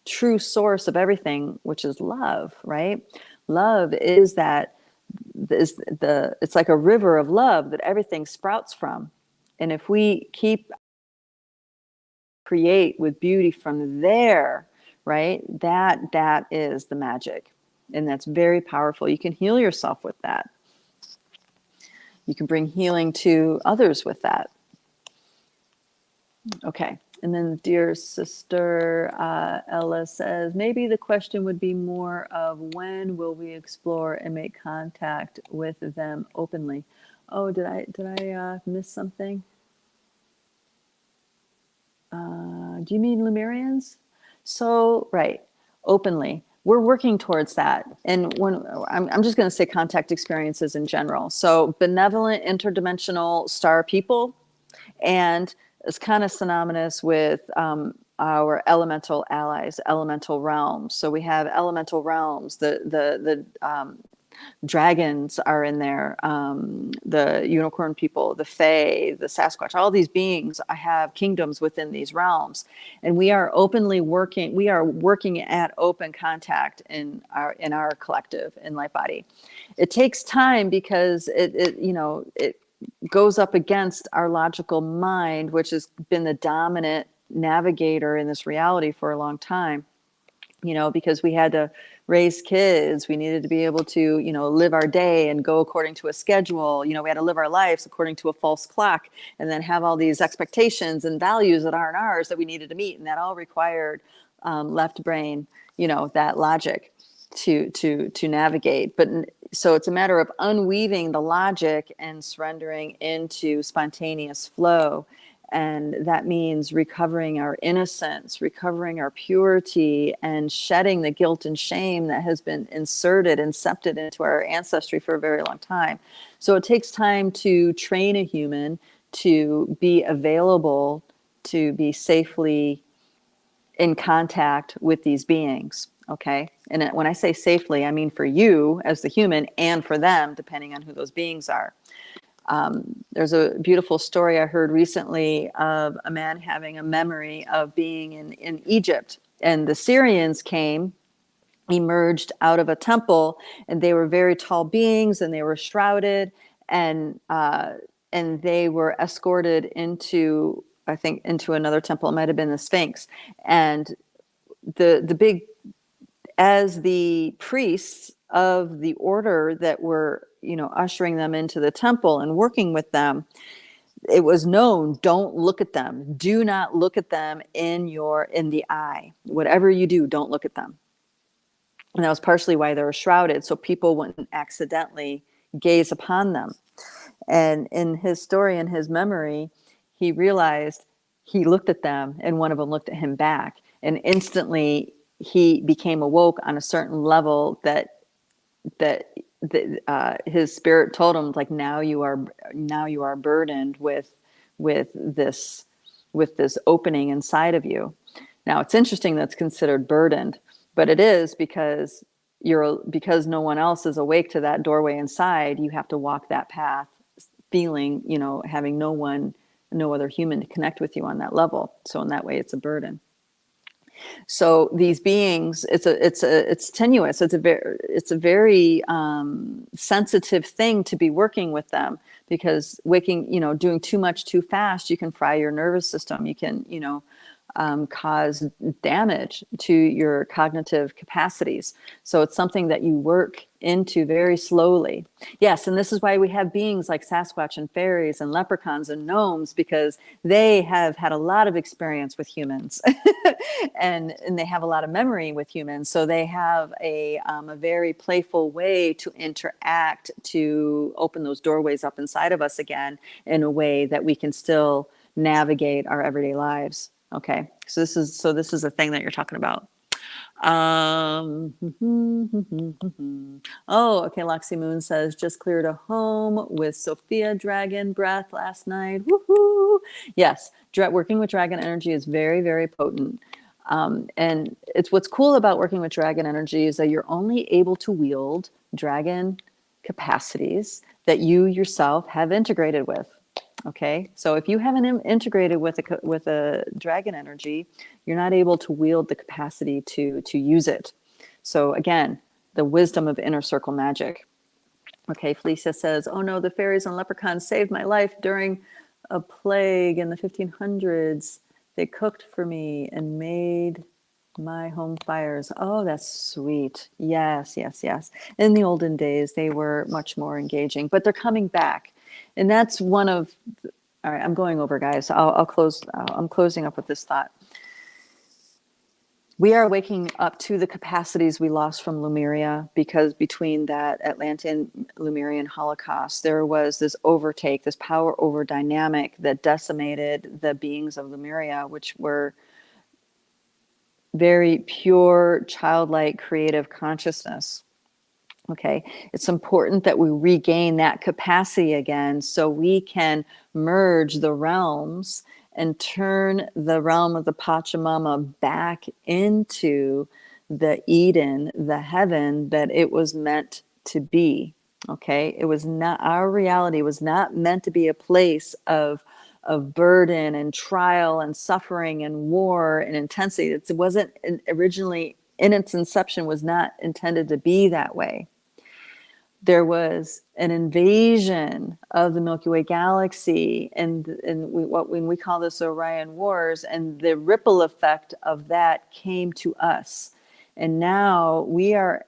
true source of everything, which is love, right? Love is it's like a river of love that everything sprouts from. And if we create with beauty from there, right? That is the magic. And that's very powerful. You can heal yourself with that. You can bring healing to others with that. Okay. And then dear sister Ella says, maybe the question would be more of when will we explore and make contact with them openly? Oh, did I miss something? Do you mean Lemurians? So, right, openly. We're working towards that. And when I'm just going to say contact experiences in general. So benevolent interdimensional star people, and it's kind of synonymous with our elemental allies, elemental realms. So we have elemental realms, the dragons are in there, the unicorn people, the fae, the Sasquatch, all these beings have kingdoms within these realms. And we are working at open contact in our collective, in Light Body. It takes time because it goes up against our logical mind, which has been the dominant navigator in this reality for a long time. Because we had to raise kids, we needed to be able to, live our day and go according to a schedule. We had to live our lives according to a false clock, and then have all these expectations and values that aren't ours that we needed to meet. And that all required left brain, that logic to navigate. But so it's a matter of unweaving the logic and surrendering into spontaneous flow. And that means recovering our innocence, recovering our purity, and shedding the guilt and shame that has been incepted into our ancestry for a very long time. So it takes time to train a human to be available, to be safely in contact with these beings. Okay. And when I say safely, I mean for you as the human, and for them, depending on who those beings are. There's a beautiful story I heard recently of a man having a memory of being in Egypt, and the Syrians emerged out of a temple, and they were very tall beings, and they were shrouded, and they were escorted into another temple. It might have been the Sphinx, and as the priests of the order that were ushering them into the temple and working with them, it was known, don't look at them. Do not look at them in the eye. Whatever you do, don't look at them. And that was partially why they were shrouded, so people wouldn't accidentally gaze upon them. And in his story, in his memory, he realized he looked at them, and one of them looked at him back, and instantly he became awoke on a certain level that his spirit told him, like, now you are burdened with this opening inside of you. Now it's interesting that's considered burdened, but it is because no one else is awake to that doorway inside. You have to walk that path, feeling, having no other human to connect with you on that level. So in that way, it's a burden. So these beings, it's tenuous. It's a very sensitive thing to be working with them, because doing too much too fast, you can fry your nervous system. You can, cause damage to your cognitive capacities. So it's something that you work into very slowly. Yes, and this is why we have beings like Sasquatch and fairies and leprechauns and gnomes, because they have had a lot of experience with humans and they have a lot of memory with humans. So they have a very playful way to interact, to open those doorways up inside of us again in a way that we can still navigate our everyday lives. Okay, so this is a thing that you're talking about. Oh, okay. Loxy Moon says, just cleared a home with Sophia Dragon Breath last night. Woohoo! Yes, working with dragon energy is very, very potent. And it's what's cool about working with dragon energy is that you're only able to wield dragon capacities that you yourself have integrated with. Okay, so if you haven't integrated with a dragon energy, you're not able to wield the capacity to use it. So again, the wisdom of inner circle magic. Okay, Felicia says, oh no, the fairies and leprechauns saved my life during a plague in the 1500s. They cooked for me and made my home fires. Oh, that's sweet. Yes, yes, yes. In the olden days, they were much more engaging, but they're coming back. And that's one of, all right, I'm going over, guys. I'll close. I'm closing up with this thought. We are waking up to the capacities we lost from Lemuria, because between that Atlantean Lemurian Holocaust, there was this power over dynamic that decimated the beings of Lemuria, which were very pure, childlike, creative consciousness. Okay, it's important that we regain that capacity again so we can merge the realms and turn the realm of the Pachamama back into the Eden, the heaven that it was meant to be. Okay, it was not, our reality was not meant to be a place of burden and trial and suffering and war and intensity. It wasn't originally, in its inception, was not intended to be that way. There was an invasion of the Milky Way galaxy, and when we call this Orion Wars, and the ripple effect of that came to us. And now we are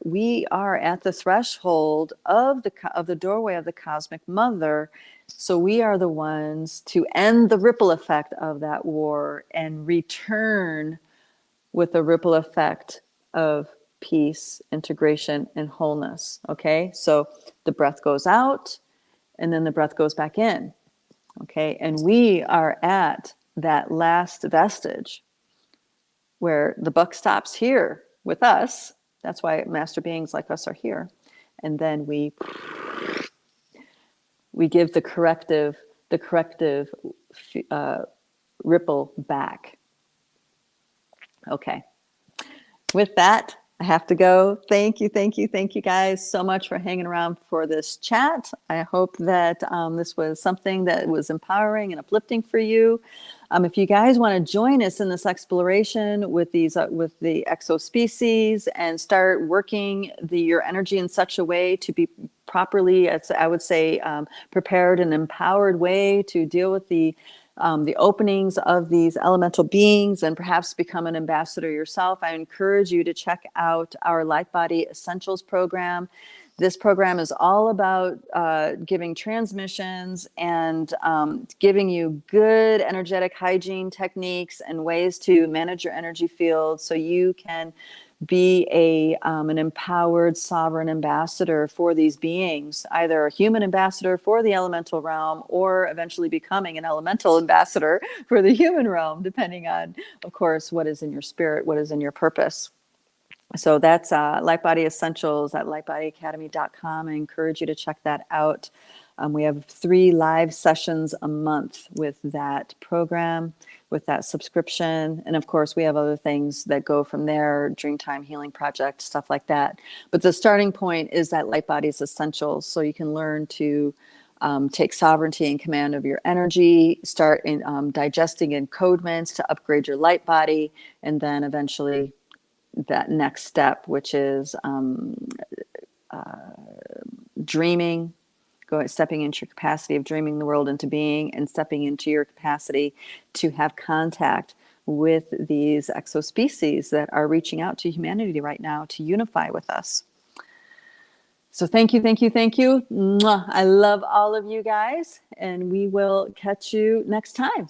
at the threshold of the doorway of the cosmic mother. So we are the ones to end the ripple effect of that war and return with the ripple effect of peace, integration, and wholeness. Okay, so the breath goes out and then the breath goes back in. Okay, and we are at that last vestige where the buck stops here with us. That's why master beings like us are here. And then we give the corrective ripple back. Okay. With that, I have to go. Thank you guys so much for hanging around for this chat. I hope that this was something that was empowering and uplifting for you. If you guys want to join us in this exploration with these with the exospecies and start working your energy in such a way to be properly, as I would say, prepared and empowered way to deal with the openings of these elemental beings and perhaps become an ambassador yourself, I encourage you to check out our Light Body Essentials program. This program is all about giving transmissions and giving you good energetic hygiene techniques and ways to manage your energy field so you can be an empowered sovereign ambassador for these beings, either a human ambassador for the elemental realm or eventually becoming an elemental ambassador for the human realm, depending on, of course, what is in your spirit, what is in your purpose. So that's Light Body Essentials at lightbodyacademy.com. I encourage you to check that out. We have 3 live sessions a month with that program, with that subscription. And of course, we have other things that go from there, Dreamtime Healing Project, stuff like that. But the starting point is that Light Body's Essentials. So you can learn to take sovereignty and command of your energy, start digesting encodements to upgrade your light body, and then eventually that next step, which is dreaming, stepping into your capacity of dreaming the world into being, and stepping into your capacity to have contact with these exospecies that are reaching out to humanity right now to unify with us. So thank you. Mwah. I love all of you guys, and we will catch you next time.